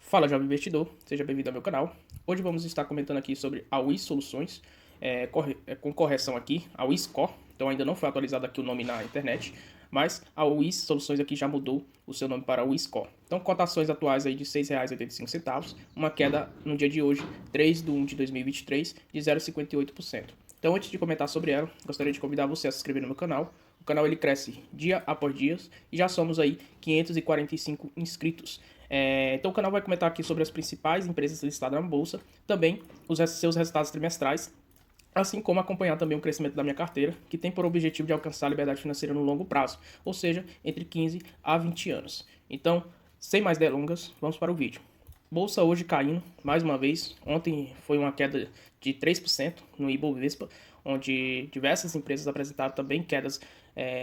Fala, jovem investidor, seja bem-vindo ao meu canal. Hoje vamos estar comentando aqui sobre a WIS Soluções, com correção aqui, a WIS Core. Então ainda não foi atualizado aqui o nome na internet, mas a WIS Soluções aqui já mudou o seu nome para WIS Core. Então cotações atuais aí de R$ 6,85, uma queda no dia de hoje, 3/1 de 2023, de 0,58%. Então antes de comentar sobre ela, gostaria de convidar você a se inscrever no meu canal. O canal ele cresce dia após dia e já somos aí 545 inscritos. Então o canal vai comentar aqui sobre as principais empresas listadas na bolsa, também os seus resultados trimestrais, assim como acompanhar também o crescimento da minha carteira, que tem por objetivo de alcançar a liberdade financeira no longo prazo, ou seja, entre 15 a 20 anos. Então, sem mais delongas, vamos para o vídeo. Bolsa hoje caindo, mais uma vez. Ontem foi uma queda de 3% no Ibovespa, onde diversas empresas apresentaram também quedas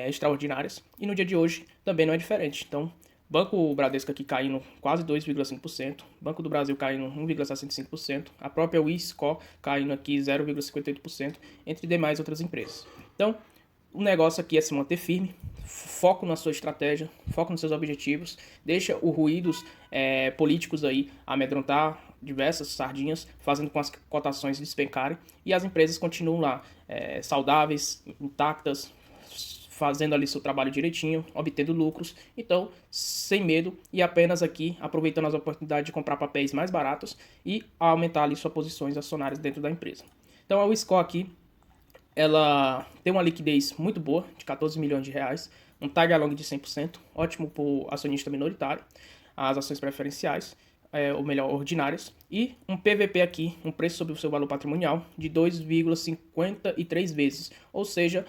extraordinárias. E no dia de hoje também não é diferente. Então, Banco Bradesco aqui caindo quase 2,5%, Banco do Brasil caindo 1,65%, a própria Wisco caindo aqui 0,58%, entre demais outras empresas. Então, o negócio aqui é se manter firme, foco na sua estratégia, foco nos seus objetivos, deixa os ruídos políticos aí amedrontar diversas sardinhas, fazendo com as cotações despencarem, e as empresas continuam lá saudáveis, intactas, fazendo ali seu trabalho direitinho, obtendo lucros, então sem medo e apenas aqui aproveitando as oportunidades de comprar papéis mais baratos e aumentar ali suas posições acionárias dentro da empresa. Então a Wisco aqui, ela tem uma liquidez muito boa, de 14 milhões de reais, um tag along de 100%, ótimo para o acionista minoritário, as ações preferenciais, ou melhor, ordinárias, e um PVP aqui, um preço sobre o seu valor patrimonial, de 2,53 vezes, ou seja,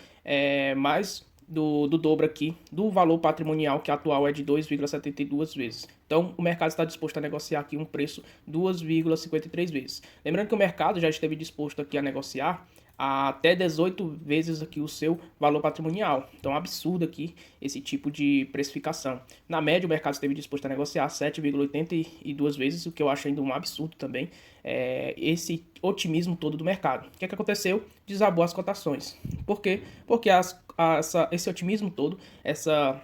mais do dobro aqui do valor patrimonial, que atual é de 2,72 vezes. Então, o mercado está disposto a negociar aqui um preço 2,53 vezes. Lembrando que o mercado já esteve disposto aqui a negociar até 18 vezes aqui o seu valor patrimonial. Então, é um absurdo aqui esse tipo de precificação. Na média, o mercado esteve disposto a negociar 7,82 vezes, o que eu acho ainda um absurdo também, esse otimismo todo do mercado. O que aconteceu? Desabou as cotações. Por quê? Porque esse otimismo todo, essa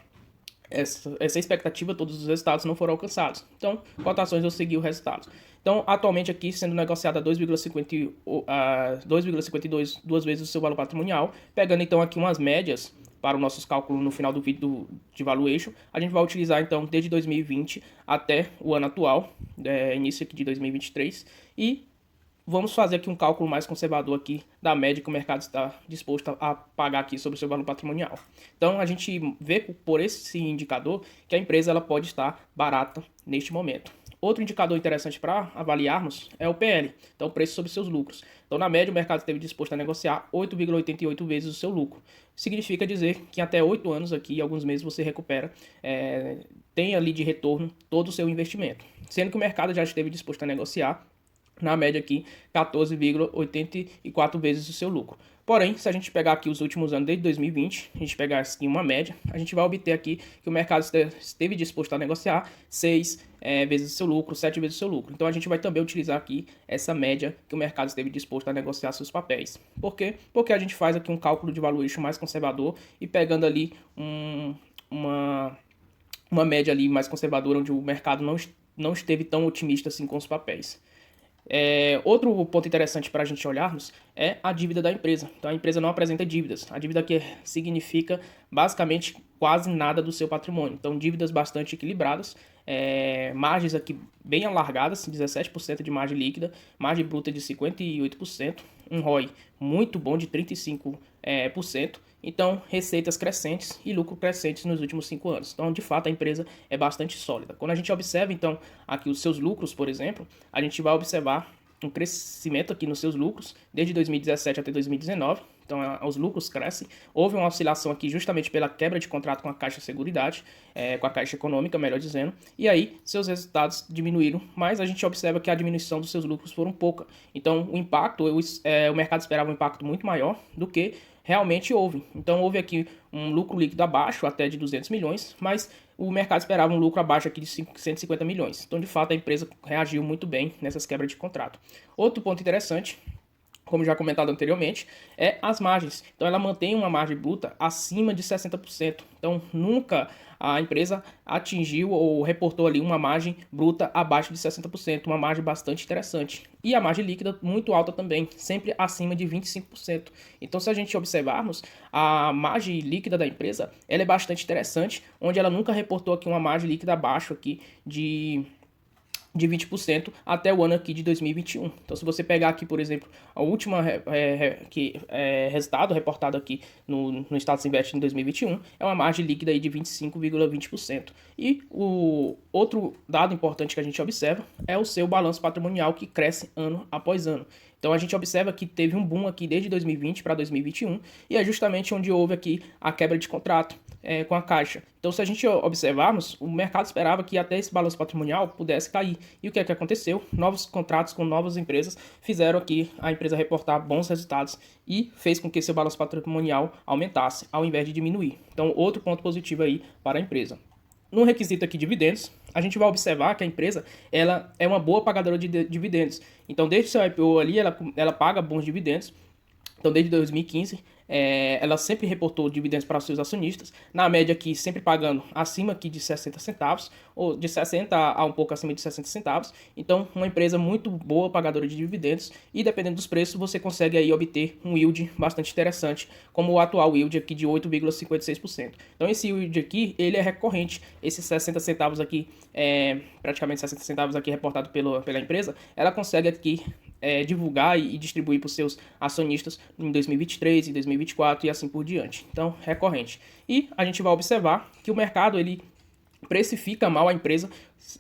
expectativa, todos os resultados não foram alcançados. Então, cotações vão seguir os resultados. Então, atualmente aqui sendo negociada a 2,52 duas vezes o seu valor patrimonial, pegando então aqui umas médias para os nossos cálculos no final do vídeo de valuation, a gente vai utilizar então desde 2020 até o ano atual, início aqui de 2023, e vamos fazer aqui um cálculo mais conservador aqui da média que o mercado está disposto a pagar aqui sobre o seu valor patrimonial. Então a gente vê por esse indicador que a empresa ela pode estar barata neste momento. Outro indicador interessante para avaliarmos é o PL, então o preço sobre seus lucros. Então na média o mercado esteve disposto a negociar 8,88 vezes o seu lucro. Significa dizer que até 8 anos aqui, alguns meses você recupera, tem ali de retorno todo o seu investimento. Sendo que o mercado já esteve disposto a negociar na média aqui 14,84 vezes o seu lucro. Porém, se a gente pegar aqui os últimos anos, desde 2020, a gente pegar assim uma média, a gente vai obter aqui que o mercado esteve disposto a negociar 6 vezes o seu lucro, 7 vezes o seu lucro. Então a gente vai também utilizar aqui essa média que o mercado esteve disposto a negociar seus papéis. Por quê? Porque a gente faz aqui um cálculo de valuation mais conservador e pegando ali uma média ali mais conservadora, onde o mercado não esteve tão otimista assim com os papéis. Outro ponto interessante para a gente olharmos é a dívida da empresa. Então a empresa não apresenta dívidas. A dívida aqui significa basicamente quase nada do seu patrimônio. Então dívidas bastante equilibradas, margens aqui bem alargadas, 17% de margem líquida, margem bruta de 58%, um ROI muito bom de 35%. Então, receitas crescentes e lucro crescentes nos últimos 5 anos. Então, de fato, a empresa é bastante sólida. Quando a gente observa, então, aqui os seus lucros, por exemplo, a gente vai observar um crescimento aqui nos seus lucros desde 2017 até 2019. Então, os lucros crescem. Houve uma oscilação aqui justamente pela quebra de contrato com a Caixa Seguridade, com a Caixa Econômica, melhor dizendo. E aí, seus resultados diminuíram, mas a gente observa que a diminuição dos seus lucros foram pouca. Então, o impacto, o mercado esperava um impacto muito maior do que realmente houve. Então houve aqui um lucro líquido abaixo até de 200 milhões, mas o mercado esperava um lucro abaixo aqui de 150 milhões. Então de fato a empresa reagiu muito bem nessas quebras de contrato. Outro ponto interessante, como já comentado anteriormente, é as margens. Então ela mantém uma margem bruta acima de 60%. Então nunca a empresa atingiu ou reportou ali uma margem bruta abaixo de 60%, uma margem bastante interessante. E a margem líquida muito alta também, sempre acima de 25%. Então se a gente observarmos, a margem líquida da empresa, ela é bastante interessante, onde ela nunca reportou aqui uma margem líquida abaixo aqui de 20% até o ano aqui de 2021. Então, se você pegar aqui, por exemplo, a última resultado reportado aqui no Status Invest em 2021, é uma margem líquida aí de 25,20%. E o outro dado importante que a gente observa é o seu balanço patrimonial, que cresce ano após ano. Então a gente observa que teve um boom aqui desde 2020 para 2021 e é justamente onde houve aqui a quebra de contrato com a Caixa. Então se a gente observarmos, o mercado esperava que até esse balanço patrimonial pudesse cair. E o que é que aconteceu? Novos contratos com novas empresas fizeram aqui a empresa reportar bons resultados e fez com que seu balanço patrimonial aumentasse ao invés de diminuir. Então outro ponto positivo aí para a empresa. No requisito aqui de dividendos, a gente vai observar que a empresa ela é uma boa pagadora de dividendos. Então, desde o seu IPO ali, ela paga bons dividendos. Então, desde 2015, ela sempre reportou dividendos para os seus acionistas, na média aqui sempre pagando acima aqui de 60 centavos, ou de 60 a um pouco acima de 60 centavos. Então, uma empresa muito boa pagadora de dividendos e dependendo dos preços, você consegue aí obter um yield bastante interessante, como o atual yield aqui de 8,56%. Então, esse yield aqui, ele é recorrente, esses 60 centavos aqui, praticamente 60 centavos aqui reportado pela empresa, ela consegue aqui divulgar e distribuir para os seus acionistas em 2023, em 2024 e assim por diante. Então, recorrente. E a gente vai observar que o mercado ele precifica mal a empresa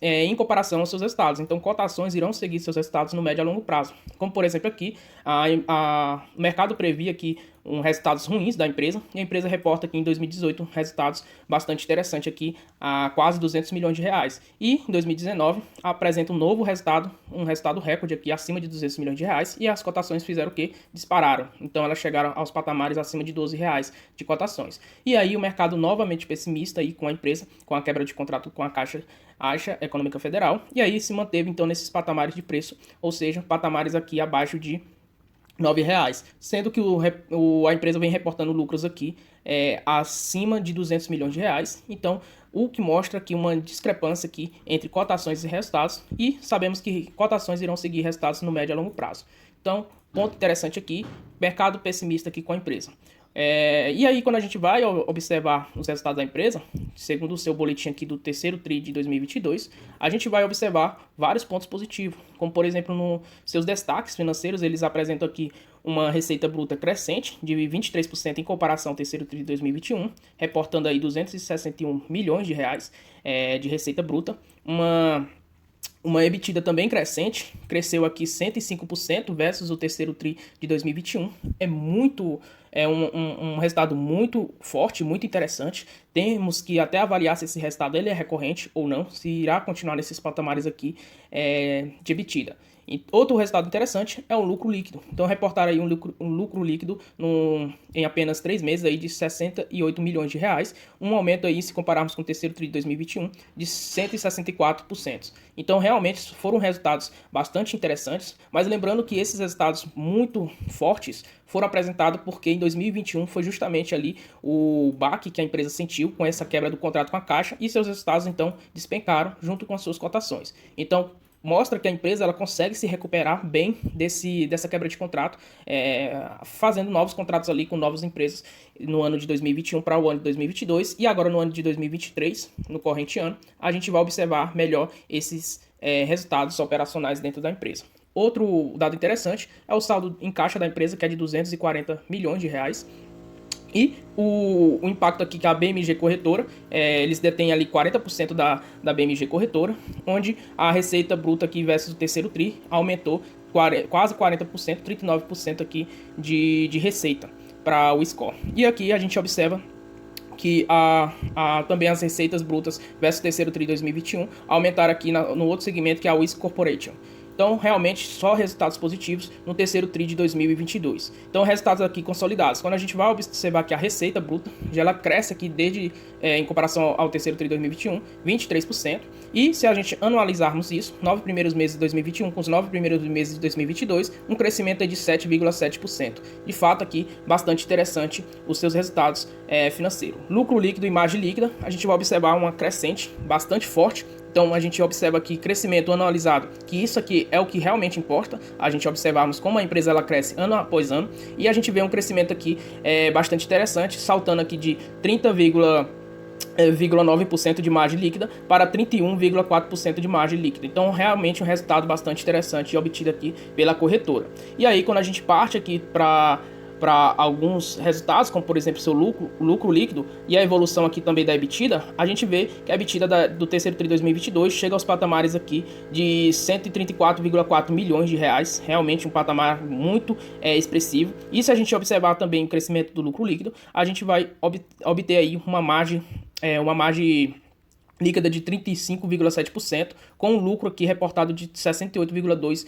em comparação aos seus resultados. Então, cotações irão seguir seus resultados no médio a longo prazo. Como, por exemplo, aqui, o mercado previa aqui resultados ruins da empresa, e a empresa reporta aqui em 2018 resultados bastante interessantes aqui, a quase 200 milhões de reais. E em 2019 apresenta um novo resultado, um resultado recorde aqui acima de 200 milhões de reais, e as cotações fizeram o quê? Dispararam. Então elas chegaram aos patamares acima de 12 reais de cotações. E aí o mercado novamente pessimista aí com a empresa, com a quebra de contrato com a Caixa Econômica Federal, e aí se manteve então nesses patamares de preço, ou seja, patamares aqui abaixo de R$9, sendo que a empresa vem reportando lucros aqui acima de 200 milhões de reais. Então, o que mostra aqui uma discrepância aqui entre cotações e resultados, e sabemos que cotações irão seguir resultados no médio a longo prazo. Então, ponto interessante aqui, mercado pessimista aqui com a empresa. E aí, quando a gente vai observar os resultados da empresa, segundo o seu boletim aqui do terceiro TRI de 2022, a gente vai observar vários pontos positivos, como por exemplo, nos seus destaques financeiros, eles apresentam aqui uma receita bruta crescente de 23% em comparação ao terceiro TRI de 2021, reportando aí 261 milhões de reais de receita bruta, uma EBITDA também crescente, cresceu aqui 105% versus o terceiro TRI de 2021. É um resultado muito forte, muito interessante. Temos que até avaliar se esse resultado ele é recorrente ou não, se irá continuar nesses patamares aqui de EBITDA. E outro resultado interessante é o lucro líquido. Então, reportar aí um lucro líquido em apenas 3 meses aí de 68 milhões de reais, um aumento aí, se compararmos com o terceiro TRI de 2021, de 164%. Então, realmente, foram resultados bastante interessantes, mas lembrando que esses resultados muito fortes foram apresentados porque em 2021 foi justamente ali o baque que a empresa sentiu com essa quebra do contrato com a Caixa e seus resultados, então, despencaram junto com as suas cotações. Então, mostra que a empresa ela consegue se recuperar bem dessa quebra de contrato, fazendo novos contratos ali com novas empresas no ano de 2021 para o ano de 2022 e agora no ano de 2023, no corrente ano, a gente vai observar melhor esses resultados operacionais dentro da empresa. Outro dado interessante é o saldo em caixa da empresa, que é de 240 milhões de reais. E o impacto aqui que a BMG Corretora, eles detêm ali 40% da BMG Corretora, onde a receita bruta aqui versus o terceiro TRI aumentou quase 40%, 39% aqui de receita para o score. E aqui a gente observa que também as receitas brutas versus o terceiro TRI 2021 aumentaram aqui no outro segmento, que é a Wisk Corporation. Então, realmente, só resultados positivos no terceiro TRI de 2022. Então, resultados aqui consolidados. Quando a gente vai observar que a receita bruta, já ela cresce aqui desde, em comparação ao terceiro TRI de 2021, 23%. E se a gente anualizarmos isso, 9 primeiros meses de 2021 com os 9 primeiros meses de 2022, um crescimento de 7,7%. De fato, aqui, bastante interessante os seus resultados financeiros. Lucro líquido e margem líquida, a gente vai observar uma crescente bastante forte. Então, a gente observa aqui crescimento anualizado, que isso aqui é o que realmente importa, a gente observarmos como a empresa ela cresce ano após ano, e a gente vê um crescimento aqui bastante interessante, saltando aqui de 30,9% de margem líquida para 31,4% de margem líquida. Então, realmente um resultado bastante interessante obtido aqui pela corretora. E aí, quando a gente parte aqui para alguns resultados, como por exemplo seu lucro líquido e a evolução aqui também da EBITDA, a gente vê que a EBITDA do terceiro TRI 2022 chega aos patamares aqui de 134,4 milhões de reais, realmente um patamar muito expressivo. E se a gente observar também o crescimento do lucro líquido, a gente vai obter aí uma margem líquida de 35,7%, com um lucro aqui reportado de 68,2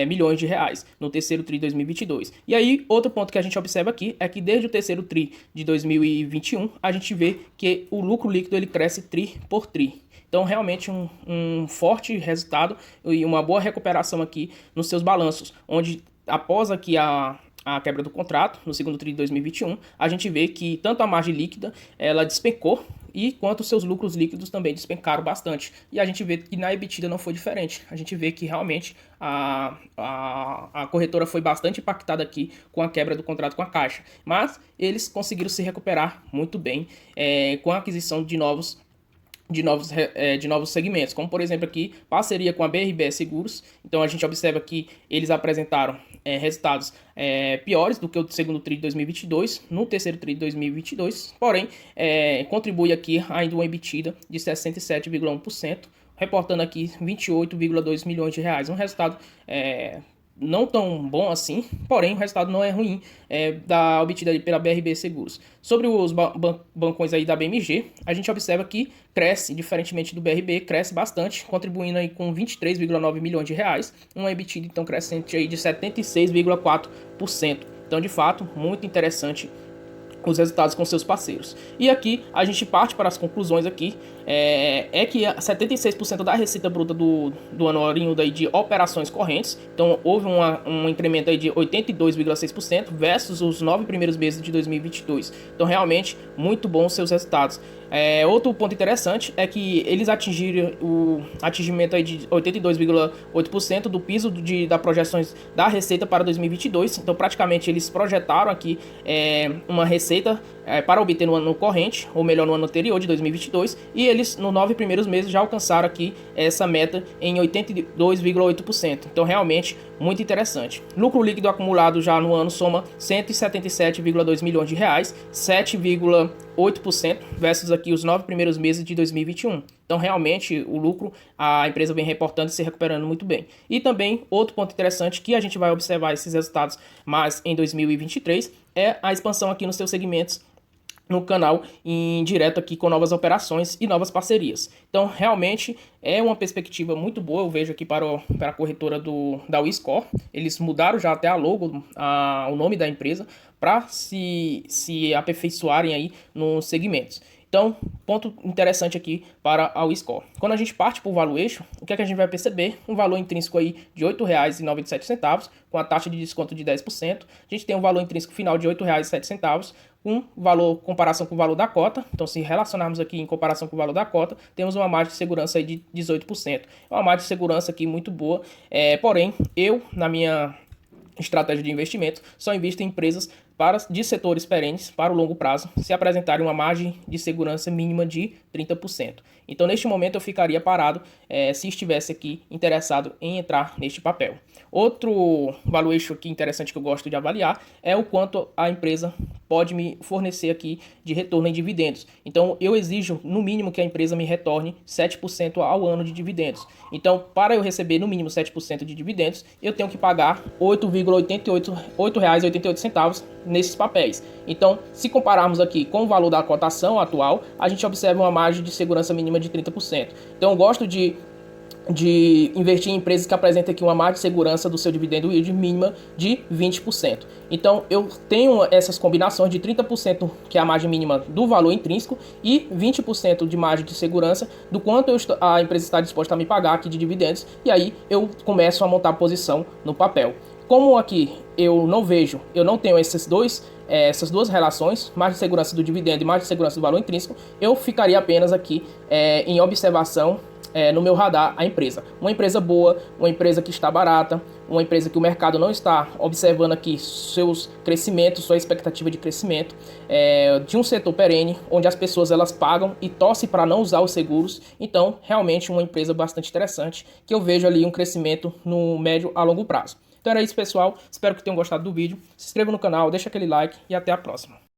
milhões de reais no terceiro TRI de 2022. E aí, outro ponto que a gente observa aqui é que desde o terceiro TRI de 2021, a gente vê que o lucro líquido ele cresce TRI por TRI. Então, realmente um forte resultado e uma boa recuperação aqui nos seus balanços, onde após aqui a quebra do contrato, no segundo TRI de 2021, a gente vê que tanto a margem líquida, ela despencou, e quanto os seus lucros líquidos também despencaram bastante. E a gente vê que na EBITDA não foi diferente. A gente vê que realmente a corretora foi bastante impactada aqui com a quebra do contrato com a Caixa. Mas eles conseguiram se recuperar muito bem com a aquisição de novos segmentos, como por exemplo aqui, parceria com a BRB Seguros. Então a gente observa que eles apresentaram resultados piores do que o segundo TRI de 2022, no terceiro TRI de 2022, porém contribui aqui ainda uma EBITDA de 67,1%, reportando aqui 28,2 milhões de reais, um resultado não tão bom assim, porém o resultado não é ruim da obtida pela BRB Seguros. Sobre os bancões aí da BMG, a gente observa que cresce, diferentemente do BRB, cresce bastante, contribuindo aí com 23,9 milhões de reais, uma EBITDA então crescente aí de 76,4%. Então, de fato, muito interessante os resultados com seus parceiros. E aqui a gente parte para as conclusões aqui, que 76% da receita bruta do ano oriundo aí de operações correntes, então houve um incremento aí de 82,6% versus os 9 primeiros meses de 2022. Então realmente muito bons os seus resultados. Outro ponto interessante é que eles atingiram o atingimento aí de 82,8% do piso da projeções da receita para 2022. Então praticamente eles projetaram aqui uma receita para obter no ano corrente, ou melhor, no ano anterior de 2022, e eles nos 9 primeiros meses já alcançaram aqui essa meta em 82,8%. Então realmente muito interessante. Lucro líquido acumulado já no ano soma 177,2 milhões de reais, 7,8% versus aqui os 9 primeiros meses de 2021. Então realmente o lucro, a empresa vem reportando e se recuperando muito bem. E também outro ponto interessante que a gente vai observar esses resultados mais em 2023 é a expansão aqui nos seus segmentos no canal em direto aqui com novas operações e novas parcerias. Então realmente é uma perspectiva muito boa, eu vejo aqui para a corretora da WeScore. Eles mudaram já até a logo, o nome da empresa, para se aperfeiçoarem aí nos segmentos. Então, ponto interessante aqui para a WeScore. Quando a gente parte para o valuation, o que é que a gente vai perceber? Um valor intrínseco aí de R$ 8,97, com a taxa de desconto de 10%. A gente tem um valor intrínseco final de R$ 8,07, com comparação com o valor da cota. Então, se relacionarmos aqui em comparação com o valor da cota, temos uma margem de segurança aí de 18%. É uma margem de segurança aqui muito boa. Porém, na minha estratégia de investimento, só invisto em empresas de setores perenes para o longo prazo, se apresentarem uma margem de segurança mínima de 30%. Então, neste momento, eu ficaria parado se estivesse aqui interessado em entrar neste papel. Outro valuation aqui interessante que eu gosto de avaliar é o quanto a empresa pode me fornecer aqui de retorno em dividendos. Então, eu exijo, no mínimo, que a empresa me retorne 7% ao ano de dividendos. Então, para eu receber, no mínimo, 7% de dividendos, eu tenho que pagar R$ 8,88 nesses papéis. Então, se compararmos aqui com o valor da cotação atual, a gente observa uma margem de segurança mínima de 30%. Então, eu gosto de de investir em empresas que apresentem aqui uma margem de segurança do seu dividendo yield mínima de 20%. Então, eu tenho essas combinações de 30% que é a margem mínima do valor intrínseco e 20% de margem de segurança do quanto a empresa está disposta a me pagar aqui de dividendos, e aí eu começo a montar a posição no papel. Como aqui eu não tenho essas duas relações, margem de segurança do dividendo e margem de segurança do valor intrínseco, eu ficaria apenas aqui em observação no meu radar a empresa. Uma empresa boa, uma empresa que está barata, uma empresa que o mercado não está observando aqui seus crescimentos, sua expectativa de crescimento, de um setor perene, onde as pessoas elas pagam e torcem para não usar os seguros. Então, realmente uma empresa bastante interessante, que eu vejo ali um crescimento no médio a longo prazo. Então era isso, pessoal. Espero que tenham gostado do vídeo. Se inscreva no canal, deixa aquele like e até a próxima.